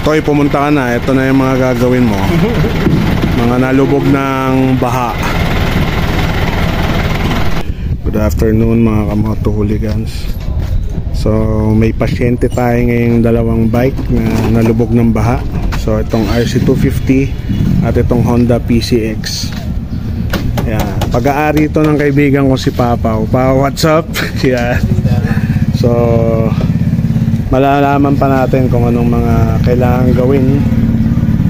Toy, pumunta ka na. Ito na yung mga gagawin mo. Mga nalubog ng baha. Good afternoon mga kamoto hooligans. So may pasyente tayo ngayong dalawang bike na nalubog ng baha. So itong RC250 at itong Honda PCX. Yan. Pag-aari ito ng kaibigan ko si Papa. What's up? Yan. So malalaman pa natin kung anong mga kailangan gawin.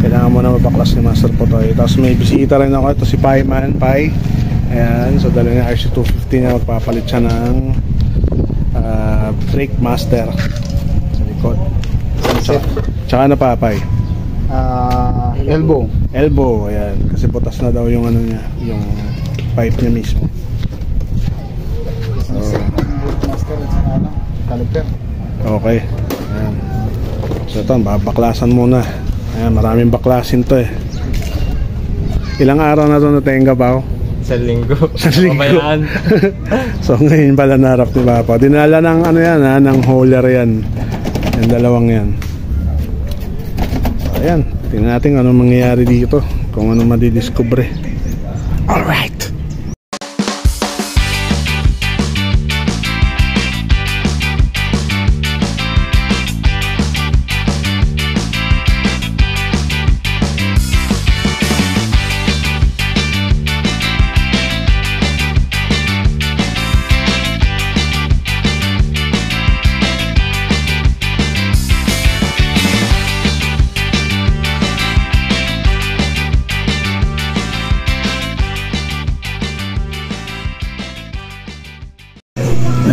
Kailangan mo na mapaklas ni Master Potoy. Tapos may bisita rin ako. Ito si Paiman. Pai. Ayan. So dala niya RC250 niya. Magpapalit siya ng brake master sa likod. Tsaka na Papay. Elbow. Ayan. Kasi butas na daw yung ano niya. Yung pipe niya mismo. So, okay. Ayan. So ito, babaklasan muna. Ayan, maraming baklasin to eh. Ilang araw na ito natenga ba? Isang linggo. So ngayon pala narap ni Papa. Dinala ng ano yan ha, ng hauler yan. Yung dalawang yan. So ayan, tingnan natin anong mangyayari dito. Kung ano madidiscover. Alright.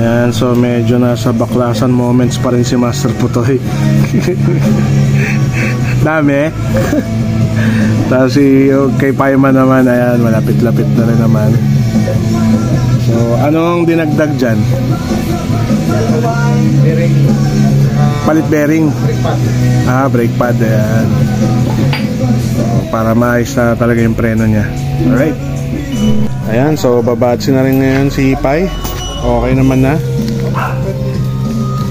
Ayan, so medyo nasa baklasan moments pa rin si Master Potoy. Dami. Tapos si kay Paiman naman, ayan, malapit-lapit na rin naman. So, anong dinagdag dyan? Bearing. Palit bearing. Brake pad. Brake pad, ayan. So, para maayos na talaga yung preno niya. Alright. Ayan, so babatsi na rin ngayon si Pai. Okay naman na.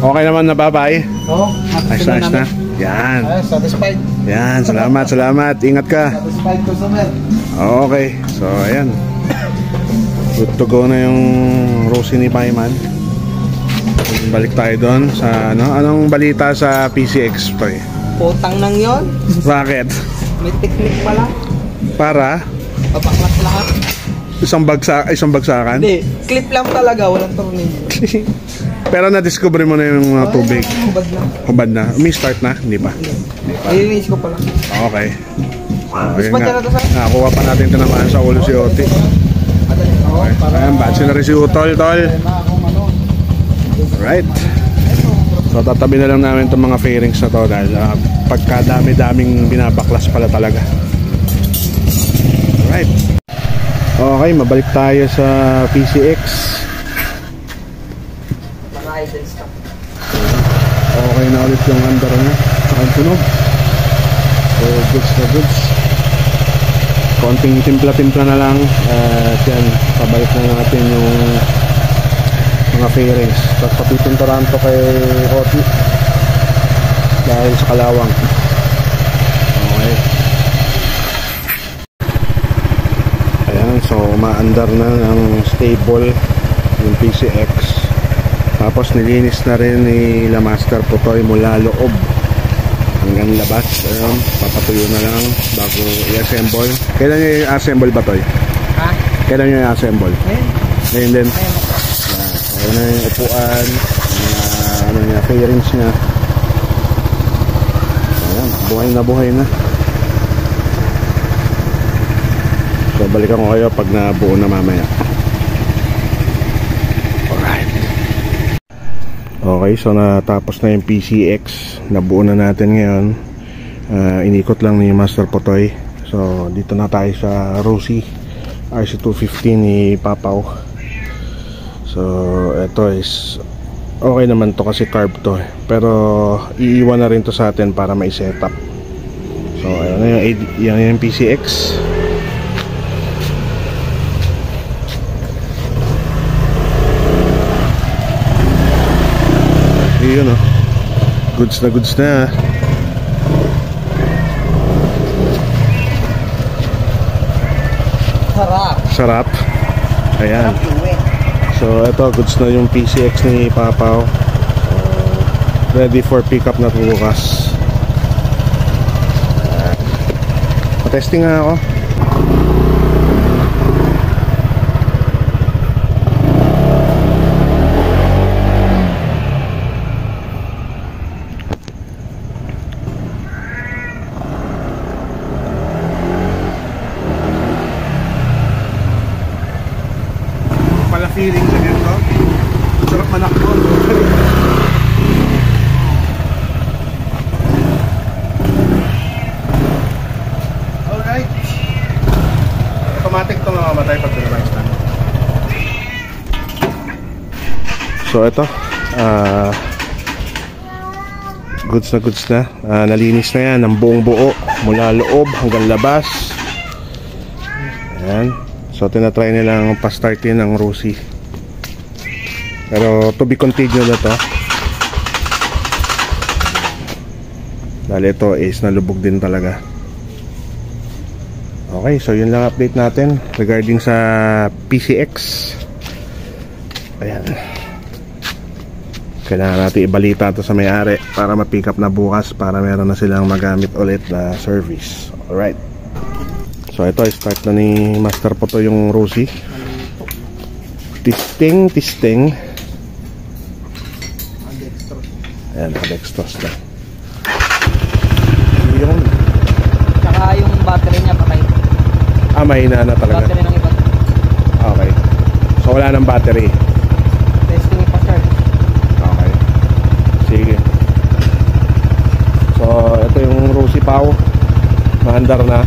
Okay naman na Babay. Oo. Ayos na. Yan. Satisfied. Yan, salamat. Ingat ka. Satisfied customer. Okay. So ayan. Good to go na yung Rosie ni Paiman. Balik tayo doon sa ano. Anong balita sa PCX Toy? Putang nang yon. Bakit? May technique pala. Para? Papaklas lahat. Isang bagsakan? Hindi, clip lang talaga, walang tornilyo. Pero na-discover mo na yung tubig. Hubad na. May start na? Hindi pa? Ayun, ko pala. Okay. Ayun nga. Nakakuha pa natin ito naman sa ulo si Oti. Okay. Ayan, batsi na rin si Utol, tol. Alright. So tatabi na lang namin itong mga fairings na to dahil pagka dami-daming binabaklas pala talaga. Alright. Okay, mabalik tayo sa PCX. Okay na ulit yung under niya. Ang tunog. So, goods na goods. Konting timpla-timpla na lang. At yan, pabalik na natin yung mga fairings. Tapos papipinturan to kay Oti dahil sa kalawang. Okay. So maandar na ang stable yung PCX. Tapos nilinis na rin ni Master Potoy mula loob hanggang labas. Ayun, papatuyo na lang bago i-assemble. Kailan nyo i-assemble ba Toy? Ha? Kailan nyo i-assemble? Ngayon din. Ayun na yung upuan, ano niya, fairings niya. Ayun, buhay na. So balikan ko kayo pag nabuo na mamaya. Alright. Okay, so natapos na yung PCX. Nabuo na natin ngayon. Inikot lang ni Master Potoy. So dito na tayo sa Rosie RC250 ni Papaw. So ito is okay naman to kasi carb to. Pero iiwan na rin to sa atin para may setup. So ayun na yung PCX. Yun, goods na sarap. Ayan. So ito, goods na yung PCX ni Papaw. Ready for pickup na bukas. Testing nga ako. Pala feeling na ganito. Sarap manakbo. Automatic to mamamatay pag pinalays na. So ito goods na nalinis na yan ng buong buo mula loob hanggang labas. Ayan. So tinatry nilang pa-startin ng Rusi, pero to be continued na to dahil ito is nalubog din talaga. Okay, so yun lang update natin regarding sa PCX. Ayan. Kailangan natin ibalita ito sa may-ari para ma-pick up na bukas para meron na silang magamit ulit na service. Alright. So ito, start na ni Master po to yung Rusi. Testing. Ayan, dextrose na. Yun. Tsaka yung battery niya patay. Mahina na talaga. Battery ng iba. Okay. So wala nang battery. Testing pa, sir. Okay. Sige. So ito yung Rusi Pau. Maandar na.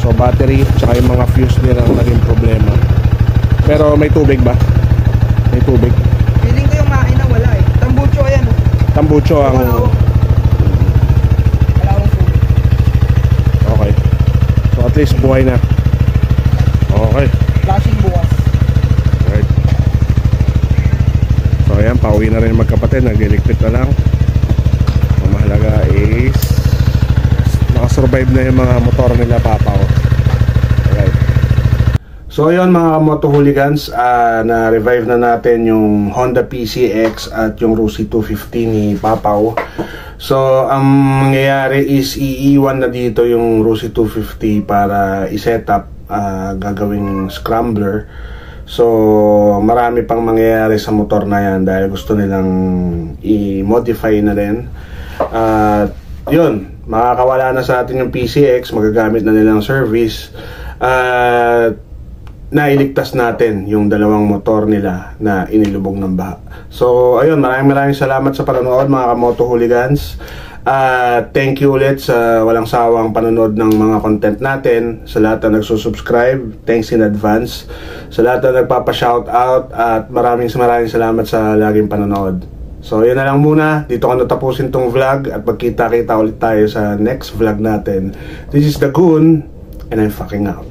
So battery tsaka yung mga fuse nila ang naging problema. Pero may tubig ba? May tubig. Feeling ko yung makina wala eh. Tambucho yan. Tambucho ang... Wala akong tubig. Okay. So at least buhay na. Okay. Flashing bukas. Right. So ayan, pauwi na rin magkapatid. Nagliligpit na lang. Ang mahalaga is nakasurvive na yung mga motor nila Papaw. Alright. So ayun mga moto hooligans, na-revive na natin yung Honda PCX at yung Rusi 250 ni Papaw. So ang mangyayari is iiwan na dito yung Rusi 250 para i-set up, gagawing scrambler. So marami pang mangyayari sa motor na yan dahil gusto nilang i-modify na rin. Yun, makakawala na sa atin yung PCX, magagamit na nilang service. Nailigtas natin yung dalawang motor nila na inilubog ng baha. So ayun, maraming salamat sa panonood mga kamoto hooligans. Thank you ulit sa walang sawang panonood ng mga content natin. Sa lahat na nagsusubscribe, thanks in advance. Sa lahat na nagpapa-shoutout, at maraming salamat sa laging panonood. So yun na lang muna, dito ko natapusin tong vlog at magkita-kita ulit tayo sa next vlog natin. This is The Goon and I'm fucking out.